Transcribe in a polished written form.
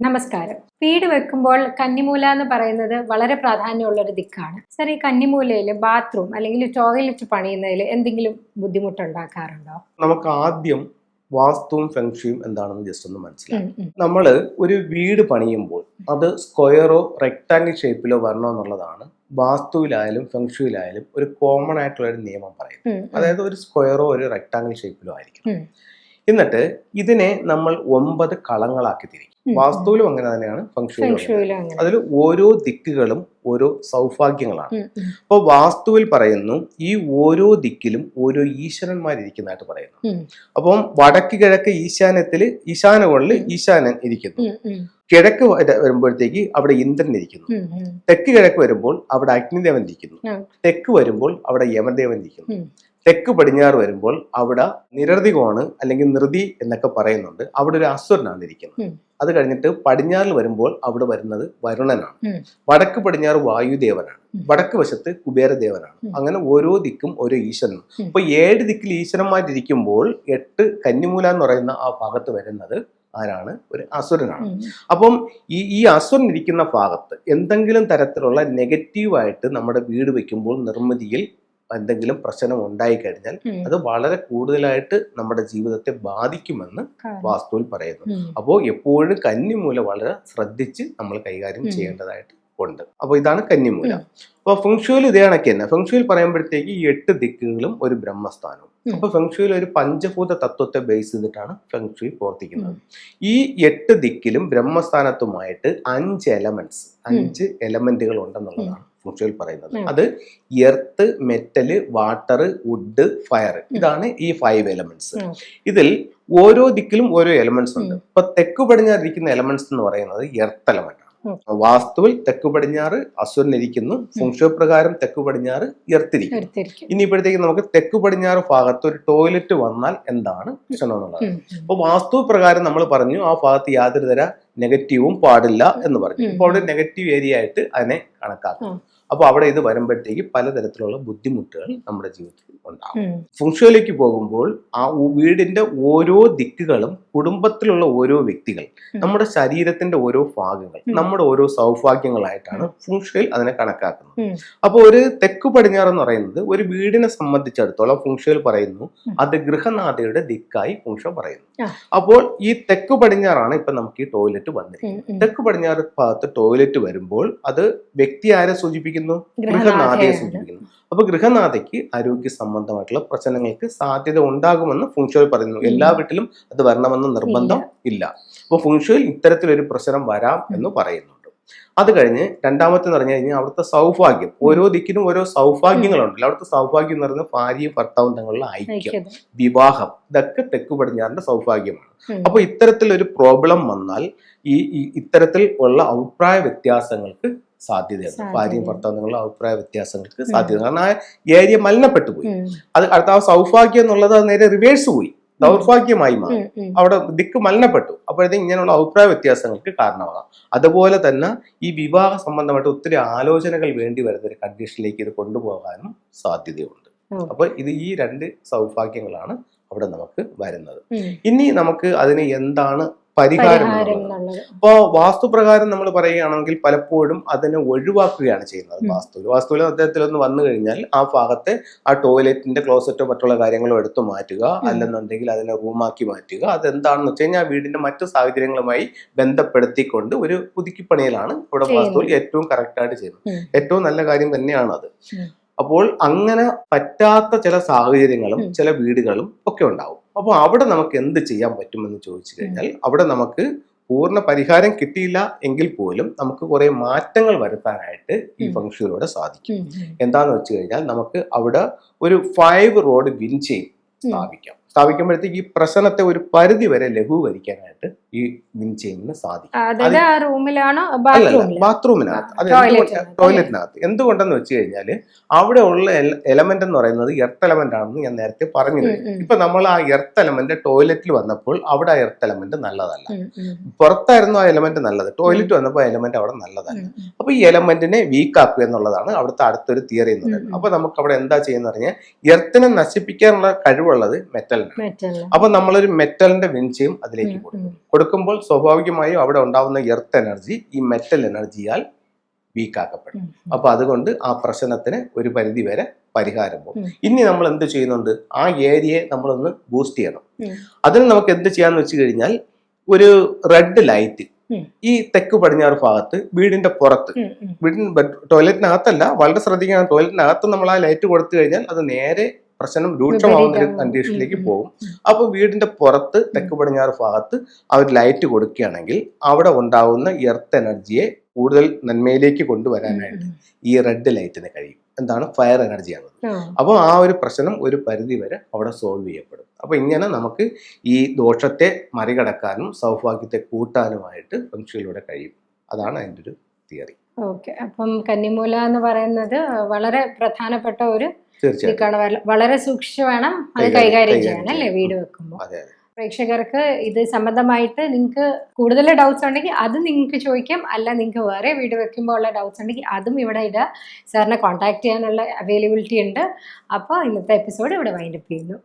നമസ്കാരം. വീട് വെക്കുമ്പോൾ കന്നിമൂല എന്ന് പറയുന്നത് വളരെ പ്രാധാന്യമുള്ള ഒരു ദിക്കാണ്. സർ, ഈ കന്നിമൂലയിൽ ബാത്റൂം അല്ലെങ്കിൽ ടോയ്ലറ്റ് പണിയുന്നതിൽ എന്തെങ്കിലും ബുദ്ധിമുട്ടുണ്ടാക്കാറുണ്ടോ? നമുക്ക് ആദ്യം വാസ്തുവും ഫെങ്ഷുയും എന്താണെന്ന് ജസ്റ്റ് ഒന്ന് മനസ്സിലാക്കാം. നമ്മൾ ഒരു വീട് പണിയുമ്പോൾ അത് സ്ക്വയറോ റെക്ടാങ്കിൾ ഷേപ്പിലോ വരണോ എന്നുള്ളതാണ് വാസ്തുവിലായാലും ഫെങ്ഷുയിലായാലും ഒരു കോമൺ ആയിട്ടുള്ള ഒരു നിയമം പറയുന്നത്. അതായത് ഒരു സ്ക്വയറോ ഒരു റെക്ടാങ്കിൾ ഷേപ്പിലോ ആയിരിക്കും. എന്നിട്ട് ഇതിനെ നമ്മൾ 9 കളങ്ങളാക്കി തിരിക്കും. വാസ്തുവിലും അങ്ങനെ തന്നെയാണ്, ഫെങ്ഷുയിലും. അതിൽ ഓരോ ദിക്കുകളും ഓരോ സൗഭാഗ്യങ്ങളാണ്. അപ്പോൾ വാസ്തുവിൽ പറയുന്നു ഈ ഓരോ ദിക്കിലും ഓരോ ഈശ്വരന്മാരിരിക്കുന്നതായിട്ട് പറയുന്നു. അപ്പം വടക്ക് കിഴക്ക് ഈശാനത്തില് ഈശാനകളിൽ ഈശാനൻ ഇരിക്കുന്നു. കിഴക്ക് വരുമ്പോഴത്തേക്ക് അവിടെ ഇന്ദ്രൻ ഇരിക്കുന്നു. തെക്ക് കിഴക്ക് വരുമ്പോൾ അവിടെ അഗ്നിദേവൻ ഇരിക്കുന്നു. തെക്ക് വരുമ്പോൾ അവിടെ യമദേവൻ ഇരിക്കുന്നു. തെക്ക് പടിഞ്ഞാറ് വരുമ്പോൾ അവിടെ നിരതികോണ് അല്ലെങ്കിൽ നൃതി എന്നൊക്കെ പറയുന്നുണ്ട്. അവിടെ ഒരു അസുരനാണ് ഇരിക്കുന്നത്. അത് കഴിഞ്ഞിട്ട് പടിഞ്ഞാറിൽ വരുമ്പോൾ അവിടെ വരുന്നത് വരുണനാണ്. വടക്ക് പടിഞ്ഞാറ് വായുദേവനാണ്. വടക്ക് വശത്ത് കുബേരദേവനാണ്. അങ്ങനെ ഓരോ ദിക്കും ഓരോ ഈശ്വരനും. അപ്പൊ 7 ദിക്കിൽ ഈശ്വരന്മാരിയ്ക്കുമ്പോൾ 8 കന്നിമൂല എന്ന് പറയുന്ന ആ ഭാഗത്ത് വരുന്നത് ആരാണ്? ഒരു അസുരനാണ്. അപ്പം ഈ അസുരൻ ഇരിക്കുന്ന ഭാഗത്ത് എന്തെങ്കിലും തരത്തിലുള്ള നെഗറ്റീവായിട്ട് നമ്മുടെ വീട് വെക്കുമ്പോൾ നിർമ്മിതിയിൽ എന്തെങ്കിലും പ്രശ്നം ഉണ്ടായിക്കഴിഞ്ഞാൽ അത് വളരെ കൂടുതലായിട്ട് നമ്മുടെ ജീവിതത്തെ ബാധിക്കുമെന്ന് വാസ്തുവിൽ പറയുന്നു. അപ്പോൾ എപ്പോഴും കന്നിമൂല വളരെ ശ്രദ്ധിച്ച് നമ്മൾ കൈകാര്യം ചെയ്യേണ്ടതായിട്ട് ഉണ്ട്. അപ്പോൾ ഇതാണ് കന്നിമൂല. അപ്പോൾ ഫെങ്ഷുയിൽ ഇതേ കണക്ക് തന്നെ. ഫെങ്ഷുയിൽ പറയുമ്പോഴത്തേക്ക് ഈ 8 ദിക്കുകളും ഒരു ബ്രഹ്മസ്ഥാനവും. അപ്പൊ ഫെങ്ഷുയിൽ ഒരു പഞ്ചഭൂത തത്വത്തെ ബേസ് ചെയ്തിട്ടാണ് ഫെങ്ഷുയി പ്രവർത്തിക്കുന്നത്. ഈ 8 ദിക്കിലും ബ്രഹ്മസ്ഥാനത്തുമായിട്ട് 5 എലമെന്റുകൾ ഉണ്ടെന്നുള്ളതാണ് ഫെങ്ഷുയിൽ പറയുന്നത്. അത് earth, metal, water, wood, fire. ഇതാണ് ഈ 5 എലമെന്റ്സ്. ഇതിൽ ഓരോ ദിക്കിലും ഓരോ എലമെന്റ്സ് ഉണ്ട്. ഇപ്പൊ തെക്കു പടിഞ്ഞാറിരിക്കുന്ന എലമെന്റ്സ് എന്ന് പറയുന്നത് എർത്ത് എലമെന്റ് ആണ്. വാസ്തുവിൽ തെക്കു പടിഞ്ഞാറ് അസുരനിരിക്കുന്നു. ഫെങ്ഷുയി പ്രകാരം തെക്കു പടിഞ്ഞാറ് എർത്തിരിക്കുന്നു. ഇനിയിപ്പോഴത്തേക്ക് നമുക്ക് തെക്കു പടിഞ്ഞാറ് ഭാഗത്ത് ഒരു ടോയ്ലറ്റ് വന്നാൽ എന്താണ് പ്രശ്നം എന്നുള്ളത്. അപ്പൊ വാസ്തു പ്രകാരം നമ്മൾ പറഞ്ഞു ആ ഭാഗത്ത് യാതൊരു തര നെഗറ്റീവും പാടില്ല എന്ന് പറഞ്ഞു. ഇപ്പോൾ അവിടെ നെഗറ്റീവ് ഏരിയ ആയിട്ട് അതിനെ കണക്കാക്കും. അപ്പൊ അവിടെ ഇത് വരുമ്പോഴത്തേക്ക് പലതരത്തിലുള്ള ബുദ്ധിമുട്ടുകൾ നമ്മുടെ ജീവിതത്തിൽ ഉണ്ടാകും. ഫെങ്ഷുയിലേക്ക് പോകുമ്പോൾ ആ വീടിന്റെ ഓരോ ദിക്കുകളും കുടുംബത്തിലുള്ള ഓരോ വ്യക്തികൾ, നമ്മുടെ ശരീരത്തിന്റെ ഓരോ ഭാഗങ്ങൾ, നമ്മുടെ ഓരോ സൗഭാഗ്യങ്ങളായിട്ടാണ് ഫെങ്ഷുയിൽ അതിനെ കണക്കാക്കുന്നത്. അപ്പോൾ ഒരു തെക്കു പടിഞ്ഞാറ് എന്ന് പറയുന്നത് ഒരു വീടിനെ സംബന്ധിച്ചിടത്തോളം ഫെങ്ഷുയിൽ പറയുന്നു അത് ഗൃഹനാഥയുടെ ദിക്കായി ഫെങ്ഷു പറയുന്നു. അപ്പോൾ ഈ തെക്കു പടിഞ്ഞാറാണ് ഇപ്പൊ നമുക്ക് ഈ ടോയ്ലറ്റ് വന്നിരിക്കുന്നത്. തെക്കു പടിഞ്ഞാറ് ഭാഗത്ത് ടോയ്ലറ്റ് വരുമ്പോൾ അത് വ്യക്തി ആരെ സൂചിപ്പിക്കുന്നു? ഗൃഹനാഥയെ സൂചിപ്പിക്കുന്നു. അപ്പൊ ഗൃഹനാഥയ്ക്ക് ആരോഗ്യ സംബന്ധമായിട്ടുള്ള പ്രശ്നങ്ങൾക്ക് സാധ്യത ഉണ്ടാകുമെന്ന് ഫെങ്ഷുയിൽ പറയുന്നു. എല്ലാ വീട്ടിലും അത് വരണമെന്ന് നിർബന്ധം ഇല്ല. അപ്പൊ ഫെങ്ഷുയിൽ ഇത്തരത്തിലൊരു പ്രശ്നം വരാം എന്ന് പറയുന്നുണ്ട്. അത് കഴിഞ്ഞ് രണ്ടാമത്തെ എന്ന് പറഞ്ഞു കഴിഞ്ഞാൽ അവിടുത്തെ സൗഭാഗ്യം. ഓരോ ദിക്കിനും ഓരോ സൗഭാഗ്യങ്ങളുണ്ടല്ലോ. അവിടുത്തെ സൗഭാഗ്യം എന്ന് പറയുന്നത് ഭാര്യയും ഭർത്താവും തമ്മിലുള്ള ഐക്യം, വിവാഹം, ഇതൊക്കെ തെക്കു പടിഞ്ഞാറിന്റെ സൗഭാഗ്യമാണ്. അപ്പൊ ഇത്തരത്തിലൊരു പ്രോബ്ലം വന്നാൽ ഈ ഇത്തരത്തിൽ ഉള്ള അഭിപ്രായ വ്യത്യാസങ്ങൾക്ക് സാധ്യതയുണ്ട്. ഭാര്യയും ഭർത്താവും തമ്മിലുള്ള അഭിപ്രായ വ്യത്യാസങ്ങൾക്ക് സാധ്യത. കാരണം ആ ഏരിയ മലിനപ്പെട്ടു പോയി. അത് അടുത്ത ആ സൗഭാഗ്യം എന്നുള്ളത് നേരെ റിവേഴ്സ് പോയി, ദൗർഭാഗ്യമായി മാറി. അവിടെ ദിക്ക് മലിനപ്പെട്ടു. അപ്പോഴത്തേക്കും ഇങ്ങനെയുള്ള അഭിപ്രായ വ്യത്യാസങ്ങൾക്ക് കാരണമാകാം. അതുപോലെ തന്നെ ഈ വിവാഹ സംബന്ധമായിട്ട് ഒത്തിരി ആലോചനകൾ വേണ്ടി വരുന്ന ഒരു കണ്ടീഷനിലേക്ക് ഇത് കൊണ്ടുപോകാനും സാധ്യതയുണ്ട്. അപ്പൊ ഇത് ഈ 2 സൗഭാഗ്യങ്ങളാണ് അവിടെ നമുക്ക് വരുന്നത്. ഇനി നമുക്ക് അതിന് എന്താണ് പരിഹാരം? അപ്പോ വാസ്തുപ്രകാരം നമ്മൾ പറയുകയാണെങ്കിൽ പലപ്പോഴും അതിനെ ഒഴിവാക്കുകയാണ് ചെയ്യുന്നത്. വാസ്തുവിൽ അദ്ദേഹത്തിലൊന്ന് വന്നു കഴിഞ്ഞാൽ ആ ഭാഗത്തെ ആ ടോയ്ലറ്റിന്റെ ക്ലോസറ്റോ മറ്റുള്ള കാര്യങ്ങളോ എടുത്തു മാറ്റുക, അല്ലെന്നുണ്ടെങ്കിൽ അതിനെ റൂമാക്കി മാറ്റുക. അതെന്താണെന്ന് വെച്ച് കഴിഞ്ഞാൽ ആ വീടിന്റെ മറ്റു സാഹചര്യങ്ങളുമായി ബന്ധപ്പെടുത്തിക്കൊണ്ട് ഒരു പുതുക്കിപ്പണിയിലാണ് ഇവിടെ വാസ്തുവിൽ ഏറ്റവും കറക്റ്റായിട്ട് ചെയ്യുന്നത്. ഏറ്റവും നല്ല കാര്യം തന്നെയാണ് അത്. അപ്പോൾ അങ്ങനെ പറ്റാത്ത ചില സാഹചര്യങ്ങളും ചില വീടുകളും ഒക്കെ ഉണ്ടാവും. അപ്പോൾ അവിടെ നമുക്ക് എന്ത് ചെയ്യാൻ പറ്റുമെന്ന് ചോദിച്ചു കഴിഞ്ഞാൽ അവിടെ നമുക്ക് പൂർണ്ണ പരിഹാരം കിട്ടിയില്ല എങ്കിൽ പോലും നമുക്ക് കുറെ മാറ്റങ്ങൾ വരുത്താനായിട്ട് ഈ ഫെങ്ഷുയിലൂടെ സാധിക്കും. എന്താന്ന് വെച്ച് കഴിഞ്ഞാൽ നമുക്ക് അവിടെ ഒരു 5 റോഡ് വിൻചെയിൻ സ്ഥാപിക്കുമ്പോഴത്തേക്ക് ഈ പ്രശ്നത്തെ ഒരു പരിധി വരെ ലഘൂകരിക്കാനായിട്ട് ഈ വിൻചെയിനിന് സാധിക്കും. ബാത്റൂമിനകത്ത്, അത് ടോയ്ലറ്റിനകത്ത്. എന്തുകൊണ്ടെന്ന് വെച്ച് കഴിഞ്ഞാൽ അവിടെ ഉള്ള എലമെന്റ് എന്ന് പറയുന്നത് എർത്ത് എലമെന്റ് ആണെന്ന് ഞാൻ നേരത്തെ പറഞ്ഞു കഴിഞ്ഞു. ഇപ്പൊ നമ്മൾ ആ എർത്ത് എലമെന്റ് ടോയ്ലറ്റിൽ വന്നപ്പോൾ അവിടെ ആ എർത്ത് എലമെന്റ് നല്ലതല്ല. പുറത്തായിരുന്നു ആ എലമെന്റ് നല്ലത്, ടോയ്ലറ്റ് വന്നപ്പോൾ ആ എലമെന്റ് അവിടെ നല്ലതല്ല. അപ്പൊ ഈ എലമെന്റിനെ വീക്ക് ആക്കുക എന്നുള്ളതാണ് അവിടുത്തെ അടുത്തൊരു തിയറി എന്ന് പറയുന്നത്. അപ്പൊ നമുക്ക് അവിടെ എന്താ ചെയ്യുന്ന പറഞ്ഞാൽ എർത്തിനെ നശിപ്പിക്കാനുള്ള കഴിവുള്ളത് മെറ്റൽ. അപ്പൊ നമ്മളൊരു മെറ്റലിന്റെ വിൻചെയും അതിലേക്ക് കൊടുക്കും. കൊടുക്കുമ്പോൾ സ്വാഭാവികമായും അവിടെ ഉണ്ടാവുന്ന എർത്ത് എനർജി ഈ മെറ്റൽ എനർജിയാൽ വീക്കാക്കപ്പെടും. അപ്പൊ അതുകൊണ്ട് ആ പ്രശ്നത്തിന് ഒരു പരിധി വരെ പരിഹാരം പോകും. ഇനി നമ്മൾ എന്ത് ചെയ്യുന്നുണ്ട്, ആ ഏരിയയെ നമ്മളൊന്ന് ബൂസ്റ്റ് ചെയ്യണം. അതിന് നമുക്ക് എന്ത് ചെയ്യാന്ന് വെച്ച് കഴിഞ്ഞാൽ, ഒരു റെഡ് ലൈറ്റ് ഈ തെക്ക് പടിഞ്ഞാറ് ഭാഗത്ത് വീടിന്റെ പുറത്ത്, ടോയ്ലറ്റിനകത്തല്ല, വളരെ ശ്രദ്ധിക്കണം, ടോയ്ലറ്റിനകത്ത് നമ്മൾ ആ ലൈറ്റ് കൊടുത്തു കഴിഞ്ഞാൽ അത് നേരെ പ്രശ്നം രൂക്ഷമാവുന്ന ഒരു കണ്ടീഷനിലേക്ക് പോകും. അപ്പൊ വീടിന്റെ പുറത്ത് തെക്ക് പടിഞ്ഞാറ് ഭാഗത്ത് ആ ഒരു ലൈറ്റ് കൊടുക്കുകയാണെങ്കിൽ അവിടെ ഉണ്ടാവുന്ന എർത്ത് എനർജിയെ കൂടുതൽ നന്മയിലേക്ക് കൊണ്ടുവരാനായിട്ട് ഈ റെഡ് ലൈറ്റിന് കഴിയും. എന്താണ്, ഫയർ എനർജിയാണ്. അപ്പോൾ ആ ഒരു പ്രശ്നം ഒരു പരിധി വരെ അവിടെ സോൾവ് ചെയ്യപ്പെടും. അപ്പൊ ഇങ്ങനെ നമുക്ക് ഈ ദോഷത്തെ മറികടക്കാനും സൗഭാഗ്യത്തെ കൂട്ടാനുമായിട്ട് ഫെങ്ഷുയിലൂടെ കഴിയും. അതാണ് അതിൻ്റെ ഒരു തിയറി. ഓക്കെ, അപ്പം കന്നിമൂല എന്ന് പറയുന്നത് വളരെ പ്രധാനപ്പെട്ട ഒരു തീർച്ചയായും വളരെ സൂക്ഷിച്ചു വേണം അത് കൈകാര്യം ചെയ്യാൻ അല്ലേ വീട് വെക്കുമ്പോൾ. പ്രേക്ഷകർക്ക് ഇത് സംബന്ധമായിട്ട് നിങ്ങൾക്ക് കൂടുതൽ ഡൗട്ട്സ് ഉണ്ടെങ്കിൽ അത് നിങ്ങൾക്ക് ചോദിക്കാം, അല്ല നിങ്ങൾക്ക് വേറെ വീട് വെക്കുമ്പോൾ ഉള്ള ഡൗട്ട്സ് ഉണ്ടെങ്കിൽ അതും ഇവിടെ ഇടുക. സാറിനെ കോൺടാക്ട് ചെയ്യാനുള്ള അവൈലബിലിറ്റി ഉണ്ട്. അപ്പോൾ ഇന്നത്തെ എപ്പിസോഡ് ഇവിടെ വൈൻഡപ്പ് ചെയ്യുന്നു.